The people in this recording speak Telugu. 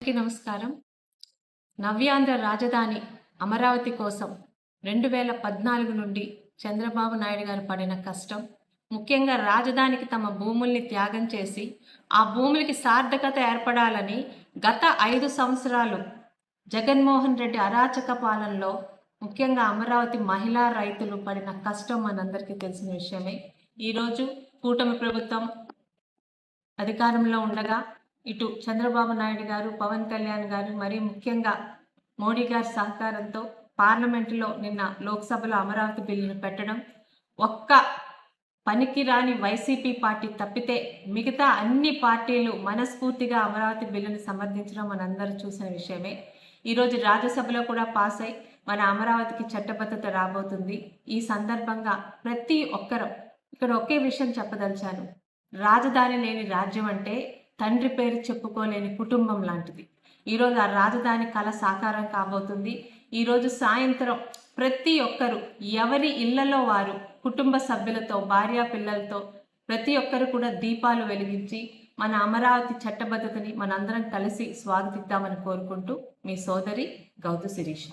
అందరికీ నమస్కారం. నవ్యాంధ్ర రాజధాని అమరావతి కోసం 2014 నుండి చంద్రబాబు నాయుడు గారు పడిన కష్టం, ముఖ్యంగా రాజధానికి తమ భూముల్ని త్యాగం చేసి ఆ భూములకి సార్థకత ఏర్పడాలని గత 5 సంవత్సరాలు జగన్మోహన్ రెడ్డి అరాచక పాలనలో ముఖ్యంగా అమరావతి మహిళా రైతులు పడిన కష్టం మనందరికీ తెలిసిన విషయమే. ఈరోజు కూటమి ప్రభుత్వం అధికారంలో ఉండగా ఇటు చంద్రబాబు నాయుడు గారు, పవన్ కళ్యాణ్ గారు, మరి ముఖ్యంగా మోడీ గారి సహకారంతో పార్లమెంటులో నిన్న లోక్సభలో అమరావతి బిల్లును పెట్టడం, ఒక్క పనికిరాని వైసీపీ పార్టీ తప్పితే మిగతా అన్ని పార్టీలు మనస్ఫూర్తిగా అమరావతి బిల్లును సమర్థించడం మనందరూ చూసిన విషయమే. ఈరోజు రాజ్యసభలో కూడా పాస్ అయి మన అమరావతికి చట్టబద్ధత రాబోతుంది. ఈ సందర్భంగా ప్రతి ఒక్కరూ ఇక్కడ ఒకే విషయం చెప్పదలిచాను. రాజధాని లేని రాజ్యం అంటే తండ్రి పేరు చెప్పుకోలేని కుటుంబం లాంటిది. ఈరోజు ఆ రాజధాని కళ సాకారం కాబోతుంది. ఈరోజు సాయంత్రం ప్రతి ఒక్కరు ఎవరి ఇళ్లలో వారు కుటుంబ సభ్యులతో, భార్యా పిల్లలతో ప్రతి ఒక్కరు కూడా దీపాలు వెలిగించి మన అమరావతి చట్టబద్ధతని మనందరం కలిసి స్వాగతిద్దామని కోరుకుంటూ మీ సోదరి గౌతు శిరీష.